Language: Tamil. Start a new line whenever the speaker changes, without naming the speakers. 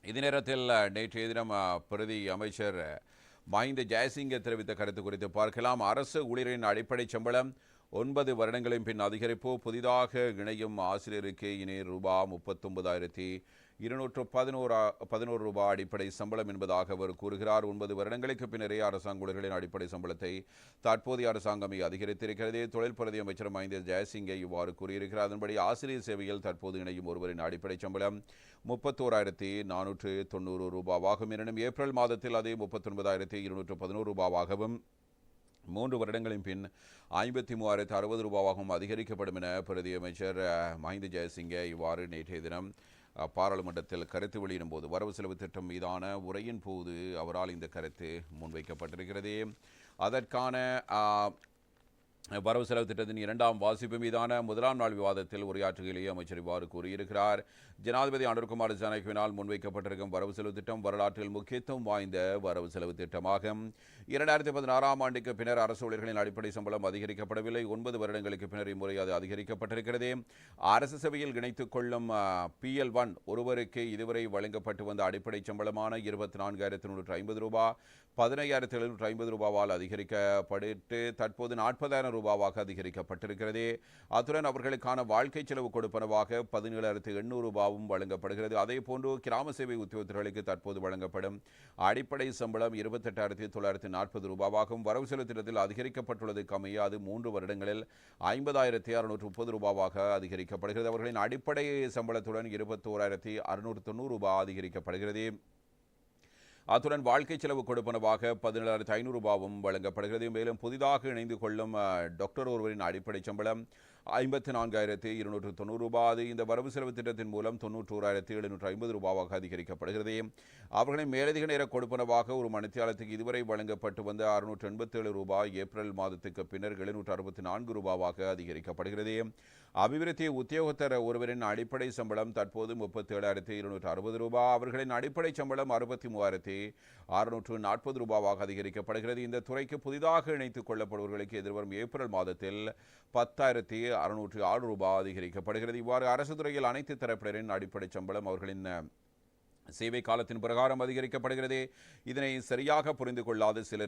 இதே நேரத்தில் நேற்றைய தினம் பிரதி அமைச்சர் மஹிந்த ஜெயசிங்க தெரிவித்த கருத்து குறித்து பார்க்கலாம். அரசு ஊழியரின் அடிப்படை சம்பளம் 9 வருடங்களின் பின் அதிகரிப்பு. புதிதாக இணையும் ஆசிரியருக்கு இனி ரூபாய் 39,211 ரூபாய் அடிப்படை சம்பளம் என்பதாக அவர் கூறுகிறார். 9 வருடங்களுக்கு பின்னரே அரசாங்க ஊழியர்களின் அடிப்படை சம்பளத்தை தற்போதைய அரசாங்கம் அதிகரித்திருக்கிறது. தொழில் பிரதி அமைச்சர் மஹிந்த ஜெயசிங்க இவ்வாறு கூறியிருக்கிறார். அதன்படி ஆசிரியர் சேவையில் தற்போது இணையும் ஒருவரின் அடிப்படை சம்பளம் 31,490 ரூபாவாகும். எனினும் ஏப்ரல் மாதத்தில் அது 39,211 ரூபாவாகவும் 3 வருடங்களின் பின் 53,060 ரூபாவாகவும் அதிகரிக்கப்படும் என பிரதி அமைச்சர் மஹிந்த ஜெயசிங்க இவ்வாறு நேற்றைய தினம் பாராளுமன்றத்தில் கருத்து வெளியிடும் போது வரவு செலவு திட்டம் மீதான உரையின் போது அவரால் இந்த கருத்து முன்வைக்கப்பட்டிருக்கிறது. அதற்கான வரவு செலவு திட்டத்தின் 2ஆம் வாசிப்பு மீதான முதலாம் நாள் விவாதத்தில் உரையாற்றுகையிலேயே அமைச்சர் இவ்வாறு கூறியிருக்கிறார். ஜனாதிபதி அனுர்குமார் ஜனநாயகவினால் முன்வைக்கப்பட்டிருக்கும் வரவு செலவு திட்டம் வரலாற்றில் முக்கியத்துவம் வாய்ந்த வரவு செலவு திட்டமாகும். 2016ஆம் ஆண்டுக்கு பின்னர் அரசு ஊழியர்களின் அடிப்படை சம்பளம் அதிகரிக்கப்படவில்லை. 9 வருடங்களுக்கு பின்னர் இம்முறை அது அதிகரிக்கப்பட்டிருக்கிறது. அரசு சேவையில் இணைத்துக் கொள்ளும் PL1 ஒருவருக்கு இதுவரை வழங்கப்பட்டு வந்த அடிப்படை சம்பளமான 24,150 ரூபாய் 15,750 ரூபாவால் அதிகரிக்கப்பட்டு தற்போது 40,000 ரூபாவாக அதிகரிக்கப்பட்டிருக்கிறது. அத்துடன் அவர்களுக்கான வாழ்க்கை செலவு கொடுப்பனவாக 17,800 ரூபாவும் வழங்கப்படுகிறது. அதேபோன்று கிராம சேவை உத்தியோகத்தர்களுக்கு தற்போது வழங்கப்படும் அடிப்படை சம்பளம் 28,940 ரூபாவாகும். வரவு செலவு திட்டத்தில் அதிகரிக்கப்பட்டுள்ளதுக்கு அமைய அது 3 வருடங்களில் 50,630 ரூபாவாக அதிகரிக்கப்படுகிறது. அவர்களின் அடிப்படை சம்பளத்துடன் 21,690 ரூபாய் அதிகரிக்கப்படுகிறது. அத்துடன் வாழ்க்கை செலவு கொடுப்பனவாக 17,500 ரூபாவும் வழங்கப்படுகிறது. மேலும் புதிதாக இணைந்து கொள்ளும் டாக்டர் ஒருவரின் அடிப்படை சம்பளம் 54,290 ரூபாய். அது இந்த வரவு செலவு திட்டத்தின் மூலம் 91,750 ரூபாவாக அதிகரிக்கப்படுகிறது. அவர்களின் மேலதிக நேர கொடுப்பனவாக ஒரு மணித்தியாலத்துக்கு இதுவரை வழங்கப்பட்டு வந்த 687 ரூபாய் ஏப்ரல் மாதத்துக்கு பின்னர் 764 ரூபாவாக அதிகரிக்கப்படுகிறது. அபிவிருத்தி உத்தியோகத்தர் ஒருவரின் அடிப்படை சம்பளம் தற்போது 37,260 ரூபாய். அவர்களின் அடிப்படை சம்பளம் 63,640 ரூபாவாக அதிகரிக்கப்படுகிறது. இந்த துறைக்கு புதிதாக இணைத்துக் கொள்ளப்படுபவர்களுக்கு எதிர்வரும் ஏப்ரல் மாதத்தில் 10,606 ரூபாய் அதிகரிக்கப்படுகிறது. இவ்வாறு அரசு துறையில் அனைத்து தரப்பினரின் அடிப்படை சம்பளம் அவர்களின் சேவை காலத்தின் பிரகாரம் அதிகரிக்கப்படுகிறது. இதனை சரியாக புரிந்து கொள்ளாத சிலர்